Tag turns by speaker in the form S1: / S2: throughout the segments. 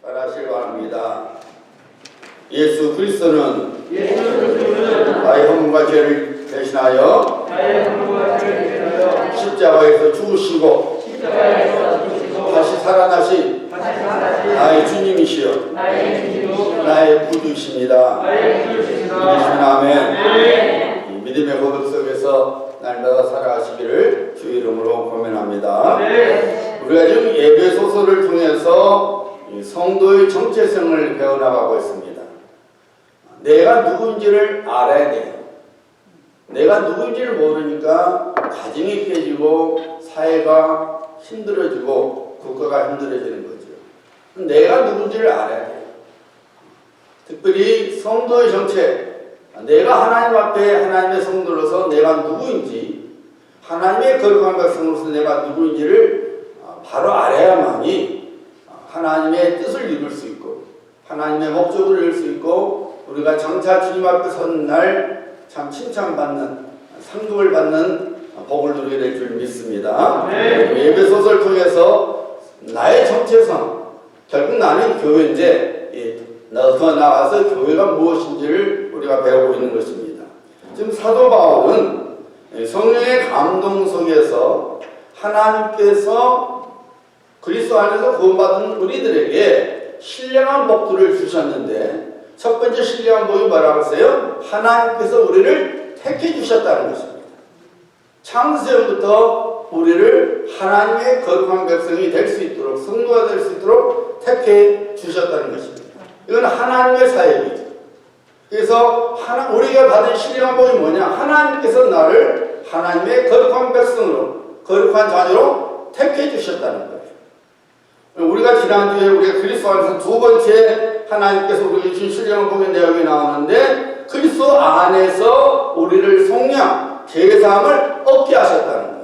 S1: 따라하시기 바랍니다. 예수 그리스도는 나의 허물과 죄를 대신하여 십자가에서 죽으시고 다시 살아나신 나의 주님이시여 나의 구주이십니다. 아멘. 이 믿음의 고백 속에서 날마다 살아가시기를 주 이름으로 고면합니다. 우리가 지금 에베소서를 통해서 성도의 정체성을 배워나가고 있습니다. 내가 누구인지를 알아야 돼요. 내가 누구인지를 모르니까 가정이 깨지고 사회가 힘들어지고 국가가 힘들어지는 거죠. 내가 누군지를 알아야 돼요. 특별히 성도의 정체, 내가 하나님 앞에 하나님의 성도로서 내가 누구인지, 하나님의 거룩한 백성으로서 내가 누구인지를 바로 알아야만이 하나님의 뜻을 이룰 수 있고 하나님의 목적을 이룰 수 있고 우리가 장차 주님 앞에 선 날 참 칭찬받는 상급을 받는 복을 누리게 될 줄 믿습니다. 에베소서를 통해서 나의 정체성, 결국 나는 교회인데 더 나아가서 교회가 무엇인지를 우리가 배우고 있는 것입니다. 지금 사도 바울은 성령의 감동 속에서 하나님께서 그리스도 안에서 구원받은 우리들에게 신령한 복들을 주셨는데 첫 번째 신령한 복이 뭐라고 했어요? 하나님께서 우리를 택해 주셨다는 것입니다. 창세전부터 우리를 하나님의 거룩한 백성이 될 수 있도록 성도가 될 수 있도록 택해 주셨다는 것입니다. 이건 하나님의 사역이죠. 그래서 우리가 받은 신령한 복이 뭐냐? 하나님께서 나를 하나님의 거룩한 백성으로 거룩한 자녀로 택해 주셨다는 거예요. 우리가 지난주에 우리가 그리스도 안에서 두 번째 하나님께서 우리에게 주신 신령한 복의 내용이 나오는데 그리스도 안에서 우리를 속량, 제사함을 얻게 하셨다는 거예요.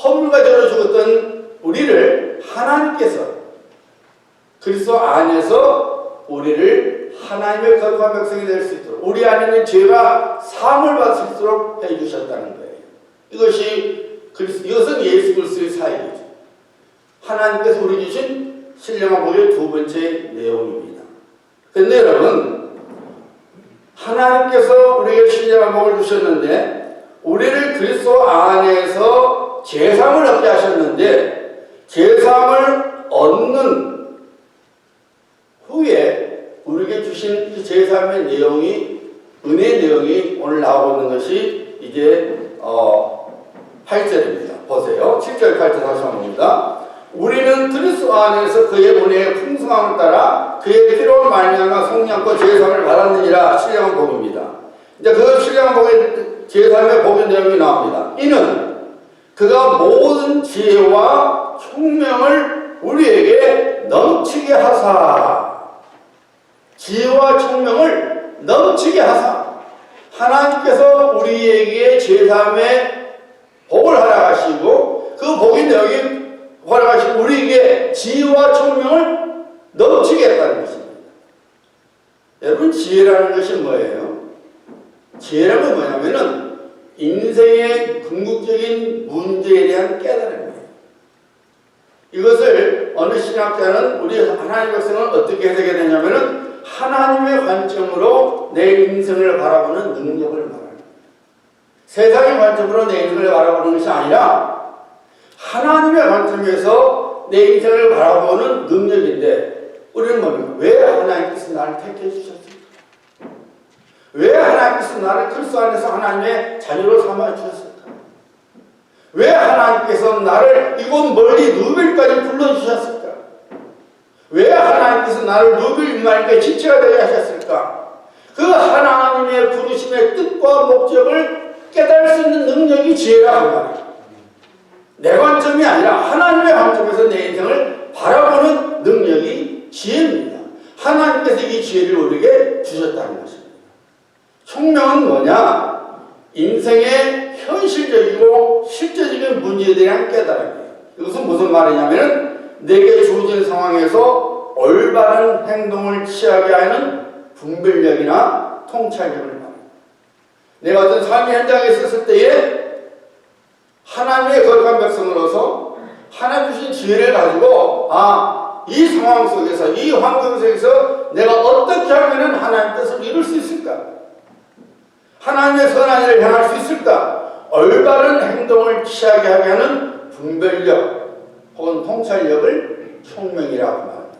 S1: 허물과 죄로 죽었던 우리를 하나님께서 그리스도 안에서 우리를 하나님의 거룩한 백성이 될 수 있도록 우리 안에 있는 죄가 사함을 받을 수 있도록 해주셨다는 거예요. 이것은 예수 그리스도의 사역이죠. 하나님께서 우리 주신 신령한 복의 두 번째 내용입니다. 그런데 여러분, 하나님께서 우리에게 신령한 복을 주셨는데 우리를 그리스도 안에서 제사함을 얻게 하셨는데 제사함을 얻는 후에 우리에게 주신 그 제사함의 내용이 은혜의 내용이 오늘 나오고 있는 것이 이제 8절입니다. 보세요. 7절 8절 다시 한번 봅니다. 우리는 그리스도 안에서 그의 은혜의 풍성함을 따라 그의 피로 말미암아 속량과 제사함을 받았느니라. 신령한 복입니다. 이제 그 신령한 복의 제사함의 복의 내용이 나옵니다. 이는 그가 모든 지혜와 총명을 우리에게 넘치게 하사 지혜와 총명을 넘치게 하사 하나님께서 우리에게 제사함의 복을 허락하시고 그 복의 내용이 허락하시고 우리에게 지혜와 총명을 넘치게 했다는 것입니다. 여러분, 지혜라는 것이 뭐예요? 지혜라는 건 뭐냐면은 인생의 궁극적인 문제에 대한 깨달음이에요. 이것을 어느 신학자는 우리 하나님의 백성은 어떻게 해석해야 되냐면은 하나님의 관점으로 내 인생을 바라보는 능력을 말합니다. 세상의 관점으로 내 인생을 바라보는 것이 아니라 하나님의 관점에서 내 인생을 바라보는 능력인데 우리는 뭡니까? 왜 하나님께서 나를 택해 주셨을까? 왜 하나님께서 나를 그리스도 안에서 하나님의 자녀로 삼아 주셨을까? 왜 하나님께서 나를 이곳 멀리 누빌까지 불러주셨을까? 왜 하나님께서 나를 누빌 말까지 지체가 되게 하셨을까? 그 하나님의 부르심의 뜻과 목적을 깨달을 수 있는 능력이 지혜라고 말이에요. 내 관점이 아니라 하나님의 관점에서 내 인생을 바라보는 능력이 지혜입니다. 하나님께서 이 지혜를 우리에게 주셨다는 것입니다. 총명은 뭐냐? 인생의 현실적이고 실제적인 문제에 대한 깨달음이에요. 이것은 무슨 말이냐면 내게 주어진 상황에서 올바른 행동을 취하게 하는 분별력이나 통찰력을 말합니다. 내가 어떤 삶의 현장에 있었을 때에 하나님의 거룩한 백성으로서 하나님 주신 지혜를 가지고 이 상황 속에서, 이 환경 속에서 내가 어떻게 하면 하나님의 뜻을 이룰 수 있을까? 하나님의 선한 일을 행할 수 있을까? 올바른 행동을 취하게 하게 하는 분별력 혹은 통찰력을 총명이라고 말합니다.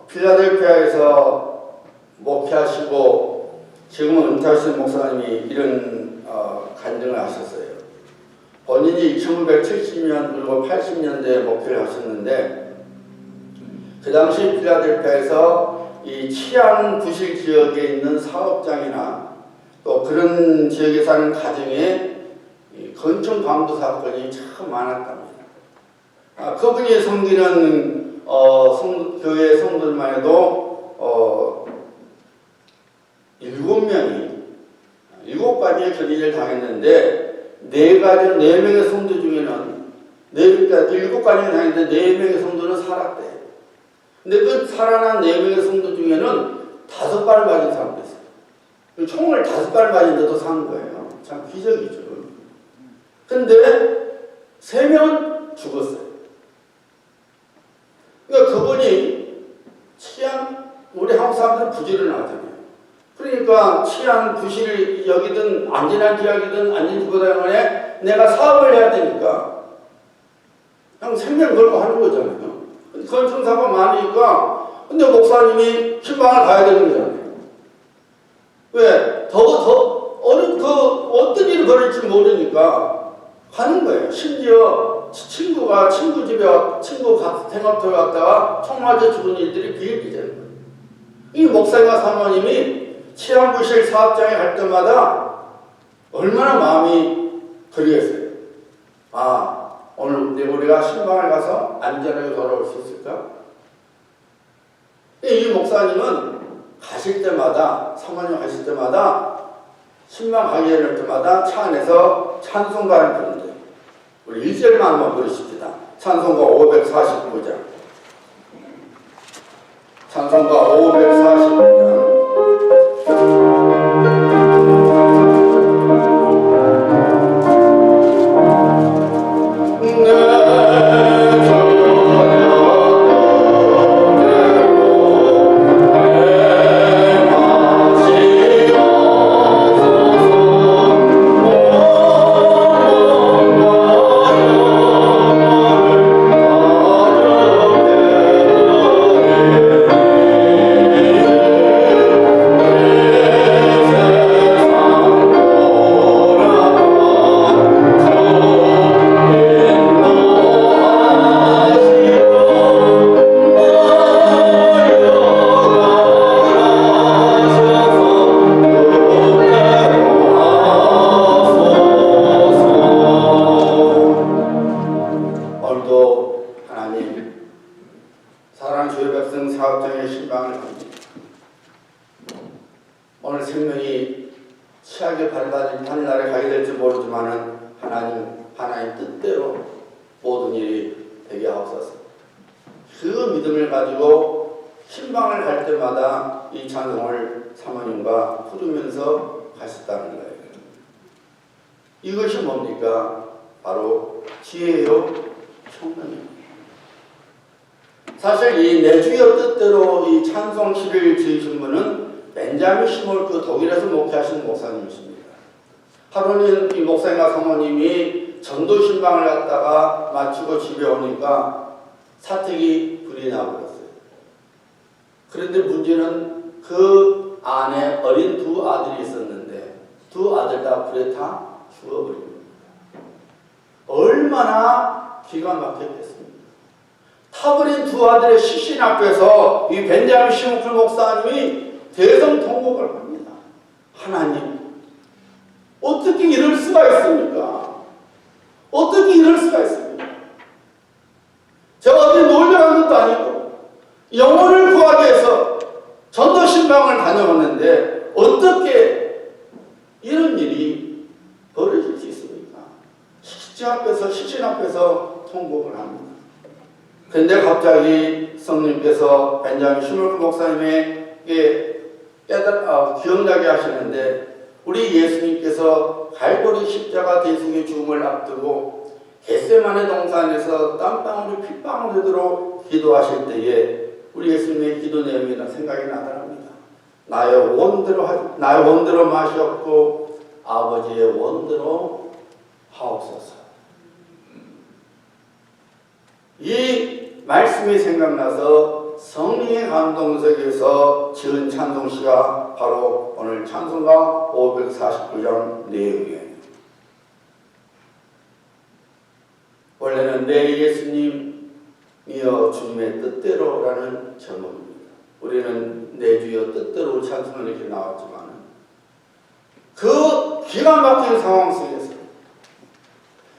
S1: 필라델피아에서 목회하시고 지금은 은퇴하신 목사님이 이런 간증을 하셨어요. 본인이 1970년 그리고 80년대에 목회를 하셨는데 그 당시 필라델피아에서 이 치안 부실 지역에 있는 사업장이나 또 그런 지역에 사는 가정에 건축 강도 사건이 참 많았답니다. 그분이 섬기는 교회 성도들만 해도 7가지의 견인을 당했는데 4명의 성도 중에는 7가지를 당했는데 4명의 성도는 살았대. 근데 그 살아난 4명의 성도 중에는 5발을 맞은 사람도 있어요. 총을 5발 맞은데도 산 거예요. 참 기적이죠. 근데 3명은 죽었어요. 그러니까 그분이 우리 한국 사람들은 부지런하잖아요. 그러니까 치안 부실 여기든 안전한 지역이든 안전 주거장에 내가 사업을 해야 되니까 그냥 생명 걸고 하는 거잖아요. 건축사가 많으니까 근데 목사님이 신방을 가야 되는 거잖아요. 왜? 어떤 일을 벌일지 모르니까 가는 거예요. 심지어 친구 집에 친구 생업터에 갔다가 총 맞아 죽은 일들이 비일비재는 거예요. 이 목사님과 사모님이 치안부실 사업장에 갈 때마다 얼마나 마음이 그리겠어요. 오늘 우리가 신방을 가서 안전하게 돌아올 수 있을까? 이 목사님은 가실 때마다, 사모님 가실 때마다 신방 가기 할 때마다 차 안에서 찬송가를 부르는데 우리 1절만 한번 부르십시다. 찬송가 549장. 찬송가 549장. 오늘 생명이 치하게 발받은 하늘나라에 가게 될지 모르지만은 하나님 뜻대로 모든 일이 되게 하옵소서. 그 믿음을 가지고 신방을 갈 때마다 이 찬송을 사모님과 부르면서 가셨다는 거예요. 이것이 뭡니까? 바로 지혜요, 총명입니다. 사실 이 내 주여 뜻대로 이 찬송시를 지으신 분은 벤자민 시몰크 독일에서 목회하신 목사님이십니다. 하루는 이 목사님과 사모님이 전도 신방을 갔다가 마치고 집에 오니까 사택이 불이 나버렸어요. 그런데 문제는 그 안에 어린 2 아들이 있었는데 2 아들 다 불에 다 죽어버린 겁니다. 얼마나 기가 막혔겠습니까? 타버린 2 아들의 시신 앞에서 이 벤자민 시몰크 목사님이 대성통곡을 합니다. 하나님, 어떻게 이럴 수가 있습니까? 어떻게 이럴 수가 있습니까? 제가 어디 놀러 간 것도 아니고 영혼을 구하기 위해서 전도신방을 다녀왔는데 어떻게 이런 일이 벌어질 수 있습니까? 시신 앞에서 통곡을 합니다. 그런데 갑자기 성령께서 벤자민 시몰크 목사님에게 기억나게 하시는데 우리 예수님께서 갈보리 십자가 대속의 죽음을 앞두고 겟세마네 동산에서 땀방울이 핏방울 되도록 기도하실 때에 우리 예수님의 기도 내용이 생각이 나더랍니다. 나의 원대로 마시옵고 아버지의 원대로 하옵소서. 이 말씀이 생각나서 성령의 감동 속에서 지은 찬송시가 바로 오늘 찬송가 549장 내용이에요. 원래는 내 예수님이여 주님의 뜻대로라는 제목입니다. 우리는 내 주여 뜻대로 찬송을 이렇게 나왔지만 그 기가 막힌 상황 속에서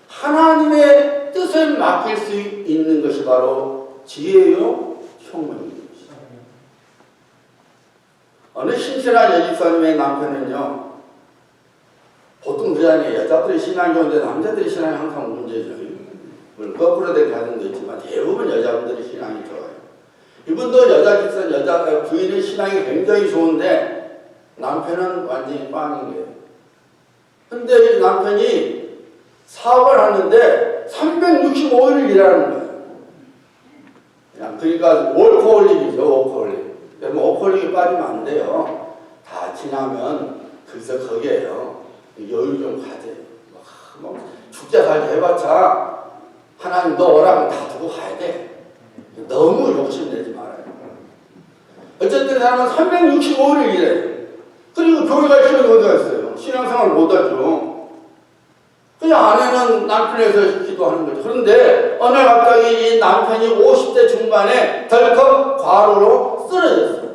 S1: 하나님의 뜻을 맡길 수 있는 것이 바로 지혜요 총명입니다. 어느 신실한 여집사님의 남편은요, 보통 그자니에 여자들이 신앙이 좋은데 남자들이 신앙이 항상 문제죠. 물론 거꾸로 된 가정도 있지만 대부분 여자분들이 신앙이 좋아요. 이분도 여자 부인의 신앙이 굉장히 좋은데 남편은 완전히 빵인 거예요. 근데 이 남편이 사업을 하는데 365일을 일하는 거예요. 그러니까 워커홀릭이죠, 워커홀릭. 여러분 워커홀릭이 빠지면 안 돼요. 다 지나면 그래서 거기에요. 여유 좀 가져요. 죽자 살자 해봤자 하나님 너 오라면 다 두고 가야 돼. 너무 욕심내지 말아요. 어쨌든 사람은 365일을 일해요. 그리고 교회 갈 시간이 어디가 있어요? 신앙생활 못하죠. 그냥 아내는 남편에서 기도하는 거죠. 그런데 어느 날 갑자기 이 남편이 50대 중반에 덜컥 과로로 쓰러졌어요.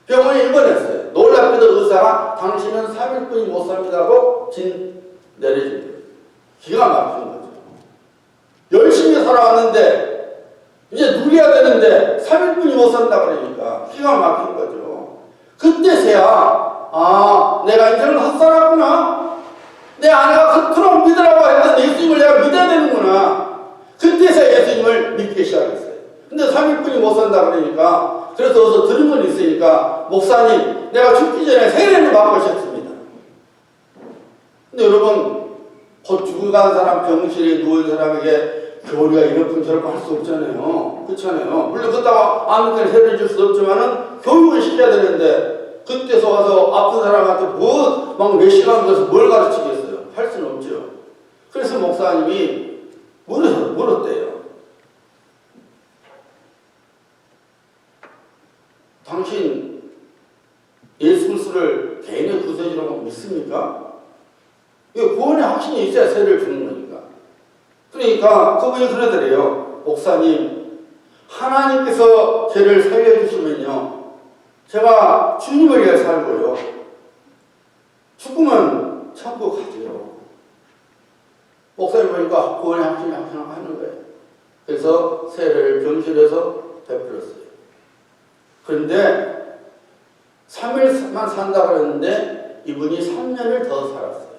S1: 병원에 입원했어요. 놀랍게도 의사가 당신은 3일뿐이 못 삽니다고 진 내려준 거예요. 기가 막힌 거죠. 열심히 살아왔는데 이제 누려야 되는데 3일뿐이 못 산다 그러니까 기가 막힌 거죠. 그때서야 내가 인생을 헛살았구나. 내 아내가 그토록 믿으라고 했던 예수님을 내가 믿어야 되는구나. 그때서 예수님을 믿기 시작했어요. 근데 3일뿐이 못 산다 그러니까 그래서 어서 들은 건 있으니까 목사님 내가 죽기 전에 세례를 받고 싶습니다. 근데 여러분 곧 죽어간 사람 병실에 누운 사람에게 교리가 이렇군 저렇군 할 수 없잖아요. 그렇잖아요. 물론 그렇다고 아무 때나 세례를 줄 수 없지만은 교육을 시켜야 되는데 그때서 와서 아픈 사람한테 막 몇 시간 가서 뭘 가르치겠어요. 할 수는 없죠. 그래서 목사님이 물었대요. 당신 예수 그리스도를 개인의 구세주라고 믿습니까? 이거 구원의 확신이 있어야 세례를 주는 거니까. 그러니까 그분이 그러더래요. 목사님, 하나님께서 저를 살려주시면요, 제가 주님을 위해 살고요, 죽으면 천국 가죠. 목사님 보니까 구원의 확신이 하는 거예요. 그래서 세례를 병실에서 베풀었어요. 그런데 3일만 산다고 그랬는데 이분이 3년을 더 살았어요.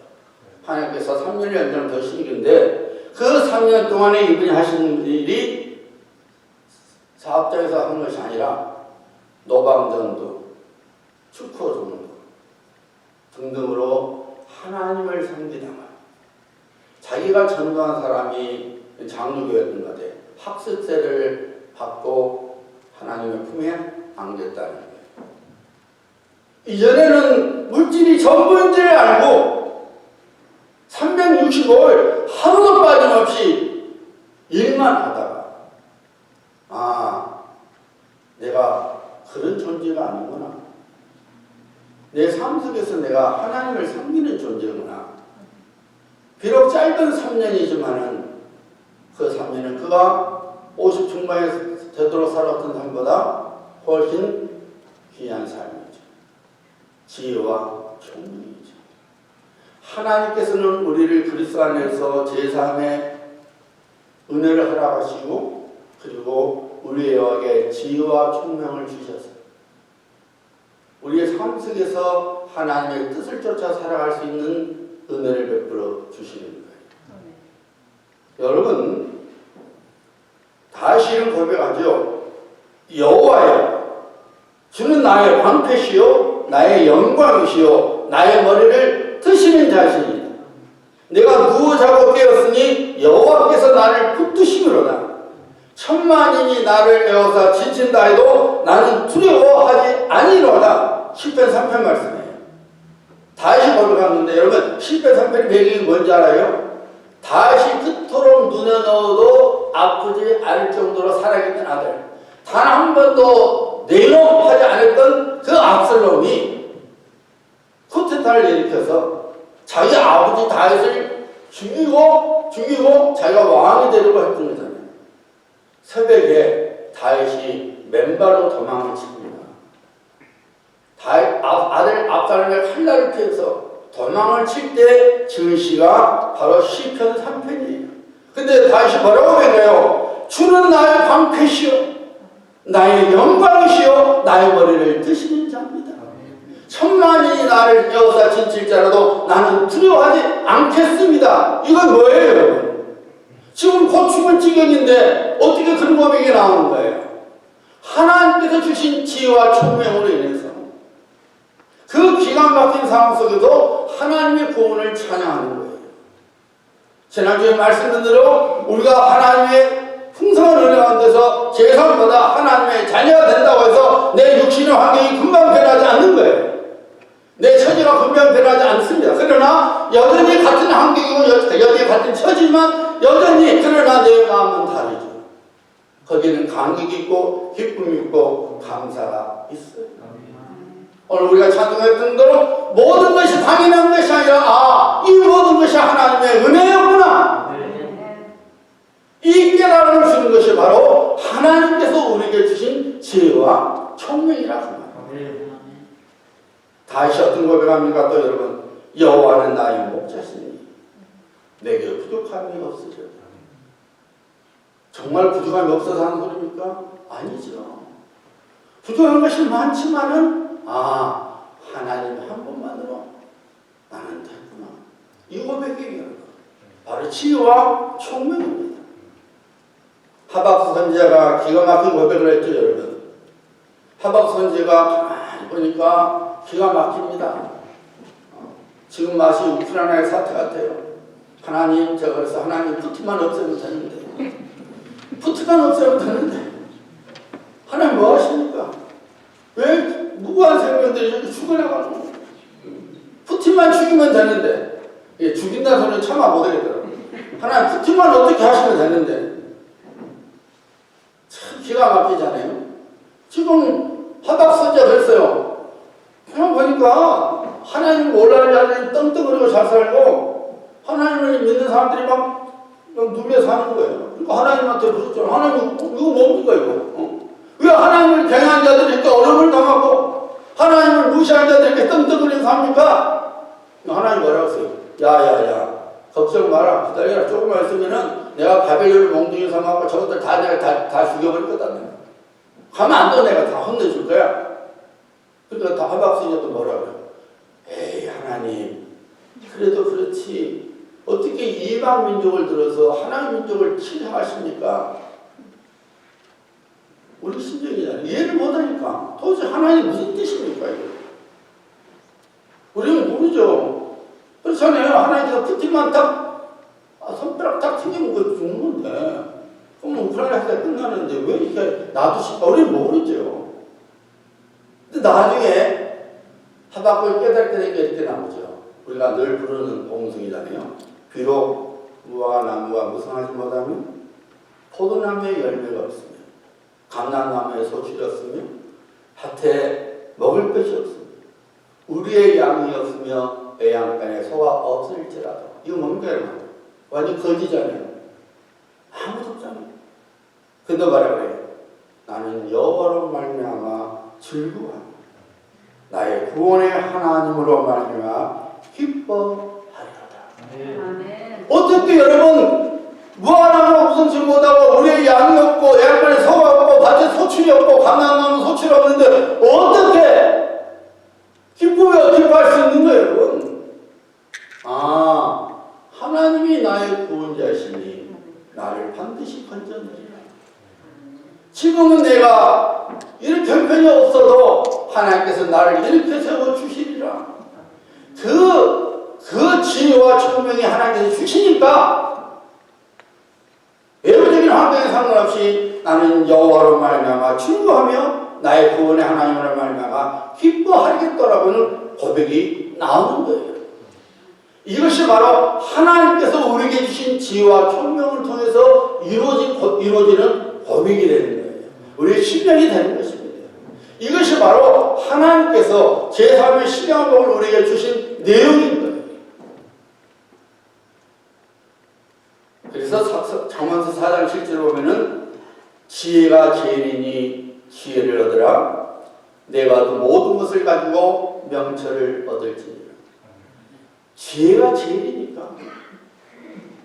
S1: 하나님께서 3년을 연장을 더 시키는데 그 3년 동안에 이분이 하신 일이 사업장에서 한 것이 아니라 노방전도, 축포 전도 등등으로 하나님을 섬기다가 자기가 전도한 사람이 장로교였던 것 같아요. 학습세를 받고 하나님의 품에 안겼다는 거예요. 이전에는 물질이 전부인 줄 알고 365일 하루도 빠짐없이 일만 하다가 내가 그런 존재가 아니구나. 내 삶 속에서 내가 하나님을 섬기는 존재구나. 비록 짧은 3년이지만은 그 3년은 그가 50 중반에 되도록 살았던 삶보다 훨씬 귀한 삶이죠. 지혜와 총명이죠. 하나님께서는 우리를 그리스도 안에서 제3의 은혜를 허락하시고 그리고 우리에게 지혜와 총명을 주셔서 우리의 삶 속에서 하나님의 뜻을 쫓아 살아갈 수 있는 은혜를 베풀어 주시는 거예요. 여러분, 다시 이런 고백하죠. 여호와여, 주는 나의 방패시요 나의 영광이시요 나의 머리를 트시는 자신이다. 내가 누워 자고 깨었으니 여호와께서 나를 붙드시기로다. 천만인이 나를 에워싸 지친다 해도 나는 두려워하지 아니로다. 시편 3편 말씀이에요. 다시 고백하는데 여러분 시편 3편의 배경이 뭔지 알아요? 다시 그토록 눈에 넣어도 아프지 않을 정도로 사랑했던 아들, 단 한 번도 내놈하지 않았던 그 압살롬이 쿠데타를 일으켜서 자기 아버지 다윗을 죽이고 자기가 왕이 되려고 했던 거잖아요. 새벽에 다윗이 맨발로 도망을 칩니다. 아들 압살롬의 칼날을 피해서 도망을 칠 때 지은 시가 바로 시편 3편이에요. 근데 다윗이 뭐라고 해요? 주는 나의 방패시요 나의 영광이시요 나의 머리를 드시는 자입니다. 천만인이 나를 에워싸 지칠지라도 나는 두려워하지 않겠습니다. 이건 뭐예요, 여러분? 지금 곧 죽을 지경인데 어떻게 그런 고백이 나오는 거예요? 하나님께서 주신 지혜와 총명으로 인해서 그 기가 막힌 상황 속에도 하나님의 구원을 찬양하는 거예요. 지난주에 말씀드린 대로 우리가 하나님의 풍성한 은혜 가운데서 재산보다 하나님의 자녀가 된다고 해서 내 육신의 환경이 금방 변하지 않는 거예요. 내 처지가 금방 변하지 않습니다. 그러나 여전히 같은 환경이고 여전히 같은 처지만 여전히 그러나 내 마음은 다르죠. 거기는 감격이 있고 기쁨이 있고 감사가 있어요. 오늘 우리가 찬송했던 대로 모든 것이 당연한 것이 아니라 이 모든 것이 하나님의 은혜였구나. 이 깨달음을 주는 것이 바로 하나님께서 우리에게 주신 지혜와 총명이라고 말합니다. 다시 어떤 고백합니까? 또 여러분, 여호와는 나의 목자시니 내게 부족함이 없으리로다. 정말 부족함이 없어서 하는 소리입니까? 아니죠. 부족한 것이 많지만은 하나님 한 분만으로 나는 됐구나. 이 고백이 바로 지혜와 총명입니다. 하박국 선지자가 기가 막힌 고백을 했죠, 여러분. 하박국 선지자가 가만히 보니까 기가 막힙니다. 지금 마치 우크라이나의 사태 같아요. 하나님, 제가 그래서 하나님 푸틴만 없애면 되는데, 푸틴만 없애면 되는데, 하나님 뭐 하십니까? 왜 무고한 생명들이 이렇게 죽어나가는 거예요? 푸틴만 죽이면 되는데, 죽인다는 소리는 참아 못하겠더라고요. 하나님 푸틴만 어떻게 하시면 되는데, 참 기가 막히잖아요. 지금 하박국 선지자가 그랬어요. 그냥 보니까 하나님 몰라는 자들이 떵떵거리고 잘 살고 하나님을 믿는 사람들이 막 누며 사는 거예요. 그러니까 하나님한테 부르죠. 하나님 이거 뭡니까 이거? 왜 하나님을 경외한 자들이 이렇게 어려움을 당하고 하나님을 무시한 자들이 이렇게 떵떵거리고 삽니까? 하나님 뭐라고 했어요? 야야야 걱정 마라. 기다려라. 조금만 있으면은 내가 바벨론을 몽둥이 삼아갖고 저것들 내가 다 죽여버릴 거다. 가면 안 돼. 내가 다 혼내줄 거야. 그러니까 다 하박국 선지자도 뭐라 그래요? 에이 하나님 그래도 그렇지 어떻게 이방 민족을 들어서 하나님 민족을 치하하십니까? 우리 심정이잖아요. 이해를 못하니까 도대체 하나님 무슨 뜻입니까 이거? 우리는 모르죠. 그렇잖아요. 하나님께서 푸틴만 딱 손가락 딱 튕기면 그거 죽는 건데 그럼 우크라이나 사태 끝나는데 왜 이렇게 놔두실까? 우리는 모르죠. 근데 나중에 하박국을 깨닫게 된 게 이렇게 나오죠. 우리가 늘 부르는 봉숭이잖아요. 비록 무화과나무가 무성하지 못하면 포도나무에 열매가 없으며 감람나무에 소출이 없으며 밭에 먹을 것이 없으며 우리의 양이 없으며 애양간에 소가 없을지라도 이거 뭡니까 여러분? 완전 거지잖아요. 아무도 없잖아요. 근데 뭐라 그래요? 나는 여호와로 말미암아 즐거워한다. 나의 구원의 하나님으로 말미암아 기뻐하리로다. 아멘. 어떻게 여러분 무화과나무 무성치 못하고 우리의 양이 없고 애양간에 소가 없고 밭에 소출이 없고 감람나무 소출이 없는데 어떻게 기뻐할 수 있는 거예요 여러분? 하나님이 나의 구원자시니 나를 반드시 건져내리라. 지금은 내가 이렇게 형편이 없어도 하나님께서 나를 이렇게 세워주시리라. 그 그 지혜와 총명이 하나님께서 주시니까 외부적인 환경에 상관없이 나는 여호와로 말미암아 즐거워하며 나의 구원의 하나님으로 말미암아 기뻐하겠더라고는 고백이 나오는 거예요. 이것이 바로 하나님께서 우리에게 주신 지혜와 총명을 통해서 이루어지는 고백이 되는 거예요. 우리의 신령이 되는 것입니다. 이것이 바로 하나님께서 제3의 신령복을 우리에게 주신 내용인 거예요. 그래서 잠언서 4장 7절을 보면은 지혜가 제일이니 지혜를 얻으라. 내가 그 모든 것을 가지고 명철을 얻을지니라. 지혜가 제일이니까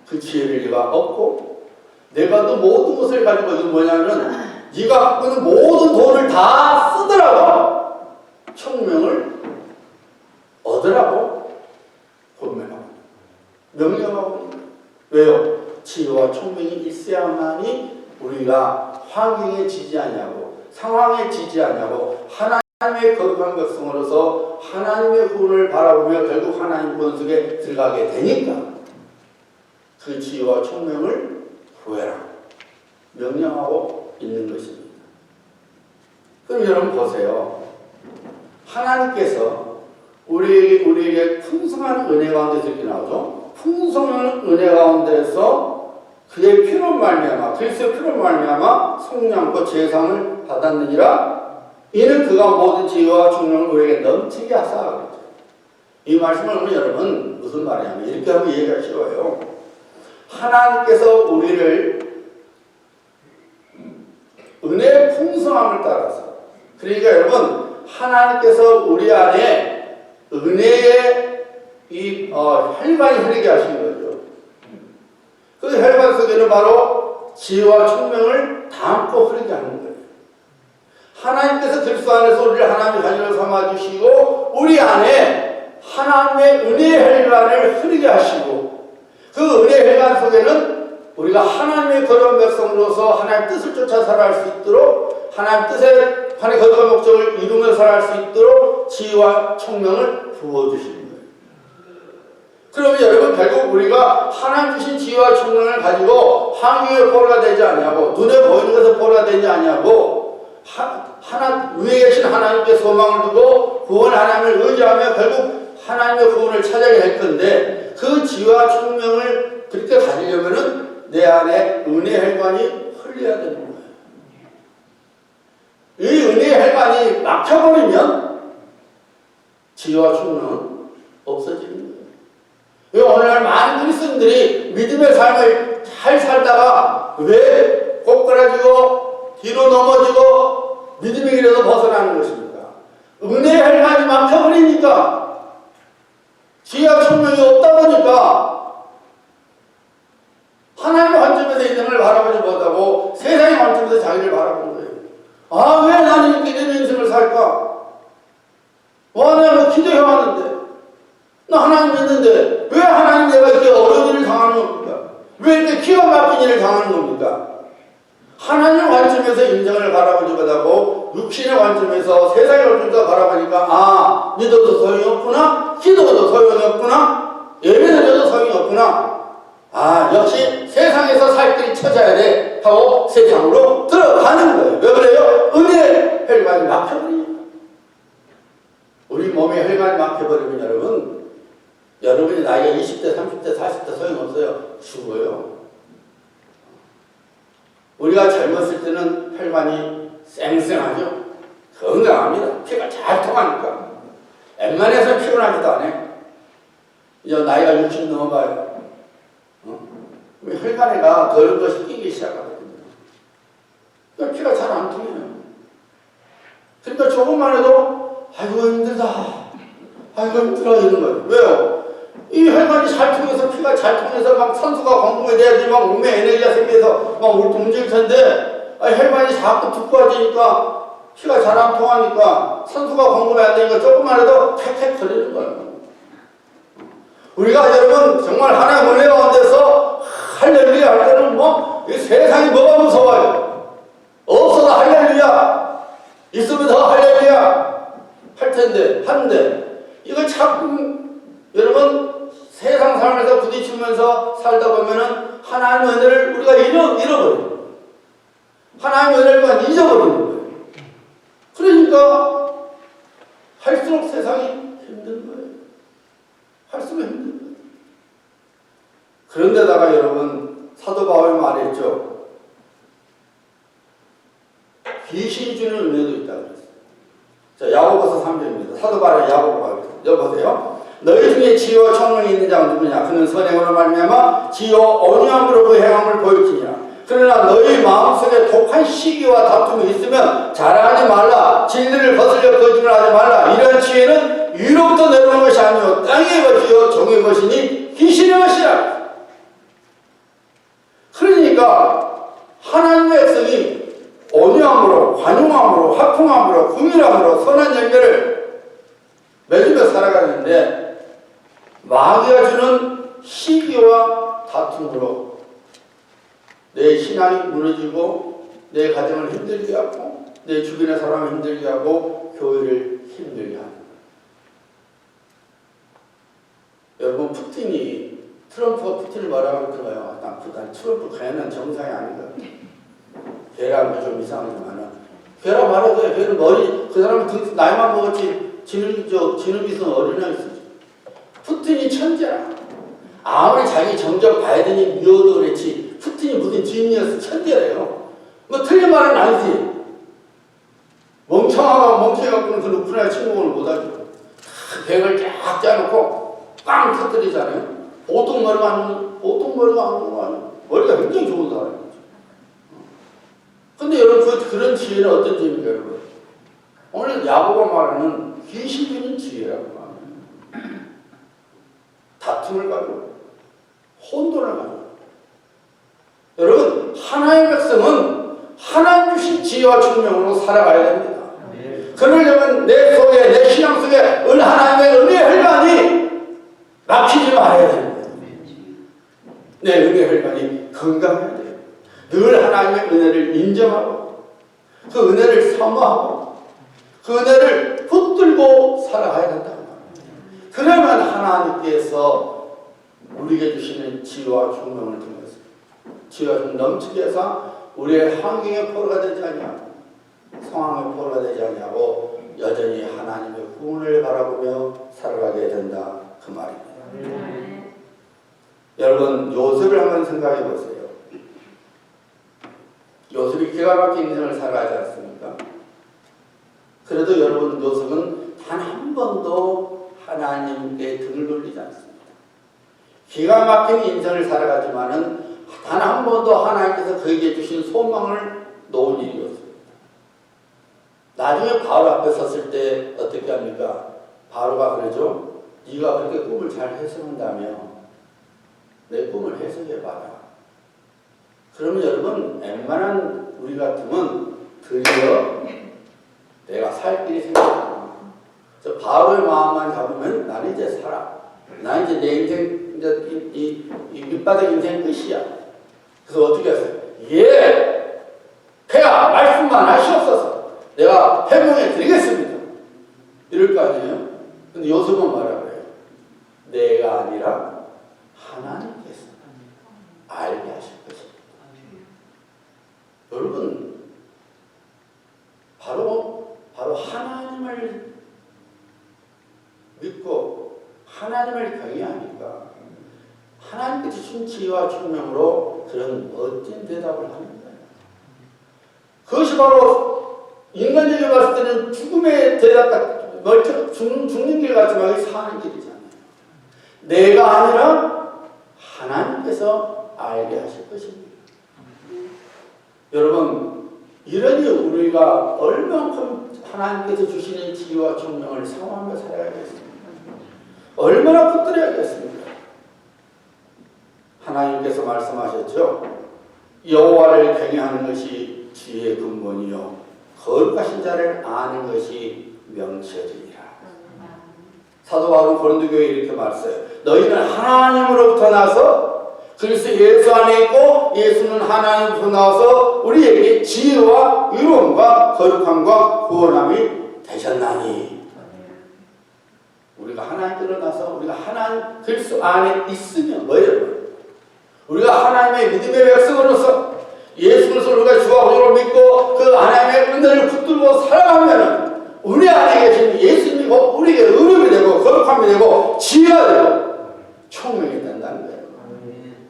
S1: 그 지혜를 네가 얻고 내가 그 모든 것을 가지고 이건 뭐냐면 네가 갖고 있는 모든 돈을 다 쓰더라도 총명을 얻으라고 권면하고 명령하고 있는 거예요. 왜요? 지혜와 총명이 있어야만이 우리가 환경에 지지 않냐고 상황에 지지 않냐고 하나님의 거룩한 백성으로서 하나님의 구원을 바라보며 결국 하나님 구원 속에 들어가게 되니까 그 지혜와 총명을 구해라 명령하고 있는 것입니다. 그럼 여러분 보세요. 하나님께서 우리에게 풍성한 은혜 가운데서 이렇게 나오죠. 풍성한 은혜 가운데서 그의 피로 말미암아 그리스도의 피로 말미암아 성령과 제상을 받았느니라. 이는 그가 모든 지혜와 총명을 우리에게 넘치게 하사 그랬죠. 이 말씀을 보면 여러분 무슨 말이냐면 이렇게 하면 이해가 쉬워요. 하나님께서 우리를 은혜의 풍성함을 따라서 그러니까 여러분 하나님께서 우리 안에 은혜의 혈관이 흐르게 하신 거죠. 그 혈관 속에는 바로 지혜와 총명을 담고 흐르게 하는 거예요. 하나님께서 그리스도 안에서 우리를 하나님의 자녀로 삼아주시고 우리 안에 하나님의 은혜의 혈관을 흐르게 하시고 그 은혜의 혈관 속에는 우리가 하나님의 거룩한 백성으로서 하나님의 뜻을 쫓아 살아갈 수 있도록 하나님 뜻의 하나님의 거룩한 목적을 이루며 살아갈 수 있도록 지혜와 총명을 부어주시는 거예요. 그러면 여러분 결국 우리가 하나님 주신 지혜와 총명을 가지고 환경에 포로가 되지 않냐고 눈에 보이는 것에 포로가 되지 않냐고 위에 계신 하나님께 소망을 두고 구원 하나님을 의지하며 결국 하나님의 구원을 찾아야 할 건데 그 지혜와 총명을 그렇게 가지려면은 내 안에 은혜의 혈관이 흘려야 되는 거예요. 이 은혜의 혈관이 막혀버리면 지혜와 총명은 없어지는 거예요. 왜 오늘날 많은 그리스도인들이 믿음의 삶을 잘 살다가 왜 꼬꾸라지고 뒤로 넘어지고 믿음의 길에서 벗어나는 것입니까? 은혜의 혈관이 막혀버리니까 지혜와 총명이 없다 보니까 하나님의 관점에서 인생을 바라보지 못하고 세상의 관점에서 자기를 바라보는 거예요. 아, 왜 나는 이렇게 된 인생을 살까? 내가 기도해왔는데 나 하나님 믿는데 왜 하나님 내가 이렇게 어려운 일을 당하는 겁니까? 왜 이렇게 기가 막힌 일을 당하는 겁니까? 하나님의 관점에서 인생을 바라보지 못하고 육신의 관점에서 세상의 관점에서 바라보니까 믿어도 소용이 없구나, 기도도 소용이 없구나, 예배드려도 소용이 없구나. 역시 세상에서 살 길이 찾아야 돼 하고 세상으로 들어가는 거예요. 왜 그래요? 은혜의 혈관이 막혀버리니까. 우리 몸의 혈관이 막혀버리면 여러분이 나이가 20대, 30대, 40대 소용없어요. 죽어요. 우리가 젊었을 때는 혈관이 쌩쌩하죠. 건강합니다. 피가 잘 통하니까. 웬만해서 피곤하지도 않아요. 이제 나이가 60 넘어가요. 혈관에가 더러운 것이 끼기 시작하거든요. 그러니까 피가 잘 안 통해요. 그러니까 조금만 해도 아이고 힘들다, 아이고 힘들어 이런 거예요. 왜요? 이 혈관이 잘 통해서 피가 잘 통해서 막 선수가 공급이 돼야지 막 몸에 에너지가 생겨서 막 움직일 텐데 혈관이 자꾸 두꺼워지니까 피가 잘 안 통하니까 선수가 공급이 안 되니까 조금만 해도 팩팩 걸리는 거예요. 우리가 여러분 정말 하나님 은혜 가운데서 할렐루야 할 때는 이 세상이 뭐가 무서워요? 없어도 할렐루야, 있으면 더 할렐루야 할 텐데 하는데 이거 참 여러분 일상생활에서 부딪히면서 살다 보면은 하나님의 은혜를 우리가 잃어버려요. 하나님의 은혜를 그냥 잊어버리는 거예요. 그러니까 할수록 세상이 힘든 거예요. 할수록 힘든 거예요. 그런데다가 여러분, 사도 바울이 말했죠. 귀신이 주는 은혜도 있다고 그랬어요. 자, 야고보서 3장입니다. 사도 바울의 야고보가 여보세요. 너희 중에 지혜와 총명이 있는 자가 누구냐? 그는 선행으로 말미암아 지혜와 온유함으로 그 행함을 보일지니라. 그러나 너희 마음속에 독한 시기와 다툼이 있으면 자랑하지 말라. 진리를 거슬려 거짓말하지 말라. 이런 지혜는 위로부터 내려오는 것이 아니요 땅의 것이요 종의 것이니 귀신의 것이라. 그러니까 하나님의 백성이 온유함으로, 관용함으로, 화풍함으로, 긍휼함으로 선한 열매를 맺으며 살아가는데 마귀가 주는 시기와 다툼으로 내 신앙이 무너지고 내 가정을 힘들게 하고 내 주변의 사람을 힘들게 하고 교회를 힘들게 하는 거예요. 여러분, 트럼프가 푸틴을 뭐라고 들어요? 난 트럼프 걔는 정상이 아닌가. 걔라면 좀 이상하지만은 걔라 말해도 돼. 걔는 그 사람은 나이만 먹었지 지능이 있으면 어린아이 있었지. 푸틴이 천재야. 아무리 자기 정적 바이든이 미워도 그랬지 푸틴이 무슨 지니어스 천재래요. 뭐 틀린 말은 아니지. 멍청해갖고는 그 우크라이나 침공을 못하죠. 계획을 쫙 짜놓고 빵 터뜨리잖아요. 보통 머리가 안 오는 거 아니에요. 머리가 굉장히 좋은 사람이죠. 근데 여러분, 그런 지혜는 어떤 지혜입니까, 여러분? 오늘 야고보가 말하는 귀신 주는 지혜라고 말해요. 다툼을 가지고, 혼돈을 가지고. 여러분, 하나님의 백성은 하나님 주신 지혜와 총명으로 살아가야 됩니다. 그러려면 내 속에, 내 신앙 속에 하나님의 은혜의 혈관이 막히지 말아야 됩니다. 내 은혜의 혈관이 건강해야 돼요. 늘 하나님의 은혜를 인정하고 그 은혜를 사모하고 그 은혜를 붙들고 살아가야 된다고 말합니다. 그러면 하나님께서 우리에게 주시는 지혜와 총명을 통해서 지혜가 좀 넘치게 해서 우리의 환경의 포로가 되지 않냐고 상황의 포로가 되지 않냐고 여전히 하나님의 구원을 바라보며 살아가게 된다 그 말입니다. 여러분, 요셉을 한번 생각해 보세요. 요셉이 기가 막힌 인생을 살아가지 않습니까? 그래도 여러분, 요셉은 단 한 번도 하나님께 등을 돌리지 않습니다. 기가 막힌 인생을 살아가지만은 단 한 번도 하나님께서 그에게 주신 소망을 놓은 일이 없습니다. 나중에 바로 앞에 섰을 때 어떻게 합니까? 바로가 그러죠. 네가 그렇게 꿈을 잘 해석한다며 내 꿈을 해석해봐라. 그러면 여러분, 웬만한 우리 같으면 드디어 내가 살 길이 생겼구나. 저 바로의 마음만 잡으면 나는 이제 살아. 나는 이제 내 인생, 이제 이 밑바닥 인생 끝이야. 그래서 어떻게 하세요? 예! 폐하 말씀만 하시옵소서. 내가 해명해 드리겠습니다. 이럴 거 아니에요? 근데 요셉은 뭐라 그래요? 내가 아니라 하나님께서 알게 하실 것입니다. 여러분, 바로 하나님을 믿고 하나님을 경외하니까 하나님께서 주신 지혜와 총명으로 그런 멋진 대답을 하는 거예요. 그것이 바로 인간적인 봤을 때는 죽음의 대답 같은 죽는 길 같지만 사는 길이잖아요. 내가 아니라 하나님께서 알게 하실 것입니다. 여러분, 이러니 우리가 얼만큼 하나님께서 주시는 지혜와 총명을 사모하며 살아야겠습니까? 얼마나 붙들어야겠습니까? 하나님께서 말씀하셨죠. 여호와를 경외하는 것이 지혜의 근본이요 거룩하신 자를 아는 것이 명철이니라. 사도 바울은 고린도교회에 이렇게 말했어요. 너희는 하나님으로부터 나서 그리스도 예수 안에 있고 예수는 하나님으로부터 나와서 우리에게 지혜와 의로움과 거룩함과 구원함이 되셨나니. 우리가 하나님 드러나서 우리가 하나님 그리스도 안에 있으면 뭐예요? 우리가 하나님의 믿음의 백성으로서 예수 그리스도를 우리가 주와 구주로 믿고 그 하나님의 은혜를 붙들고 살아가면 우리 안에 계신 예수님이 우리에게 의롭이 되고 거룩함이 되고 지혜가 되고 총명이 된다는 거예요.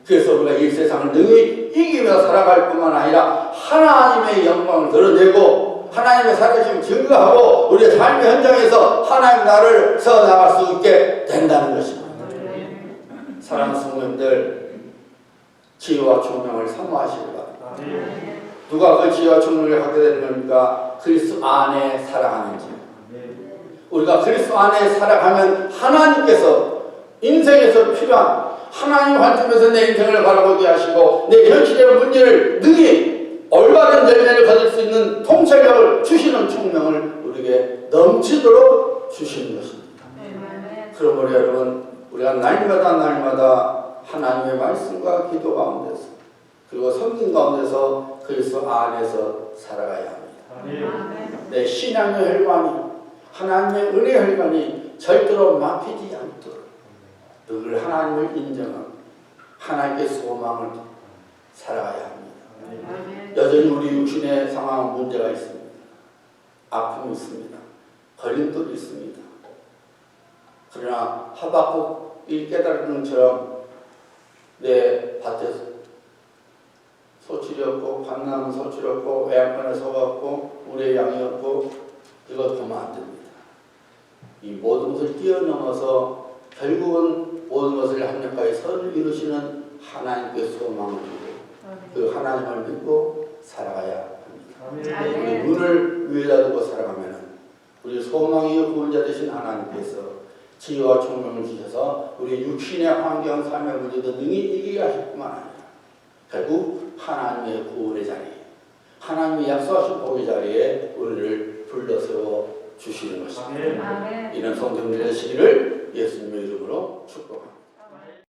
S1: 그래서 우리가 이 세상을 능히 이기며 살아갈 뿐만 아니라 하나님의 영광을 드러내고 하나님의 살아계심을 증거하고 우리의 삶의 현장에서 하나님 나라를 세워나갈 수 있게 된다는 것입니다. 사랑하는 성도님들, 지혜와 총명을 사모하시기 바랍니다. 누가 그 지혜와 총명을 갖게 되는 겁니까? 그리스도 안에 살아가는지. 우리가 그리스도 안에 살아가면 하나님께서 인생에서 필요한 하나님 관점에서 내 인생을 바라보게 하시고 내 현실의 문제를 능히 올바른 열매를 거둘 수 있는 통찰력을 주시는 총명을 우리에게 넘치도록 주시는 것입니다. 그러므로 여러분, 우리가 날마다 하나님의 말씀과 기도 가운데서 그리고 성경 가운데서 그리스도 안에서 살아가야 합니다. 내 신앙의 혈관이 하나님의 은혜의 혈관이 절대로 막히지 않도록 늘 하나님을 인정하고 하나님의 소망을 살아가야 합니다. 여전히 우리 육신의 상황 문제가 있습니다. 아픔이 있습니다. 걸림돌이 있습니다. 그러나 하박국이 깨달은 것처럼 내 밭에서 소출이 없고 관나무 소출이 없고 외양간에 소가 없고 우리의 양이 없고 이것 보면 안 됩니다. 이 모든 것을 뛰어넘어서 결국은 모든 것을 합력하여 선을 이루시는 하나님께 소망을 두고 그 하나님을 믿고 살아가야 합니다. 우리 눈을 위에다 두고 살아가면 우리 소망의 구원자 되신 하나님께서 지혜와 총명을 주셔서 우리 육신의 환경, 삶의 문제도 능히 이기게 하실 뿐만 아니라 결국 하나님의 구원의 자리에 하나님이 약속하신 복의 자리에 우리를 불러세워 주시는 것입니다. 이런 성도님들의 시기를 예수님의 이름으로 축복합니다.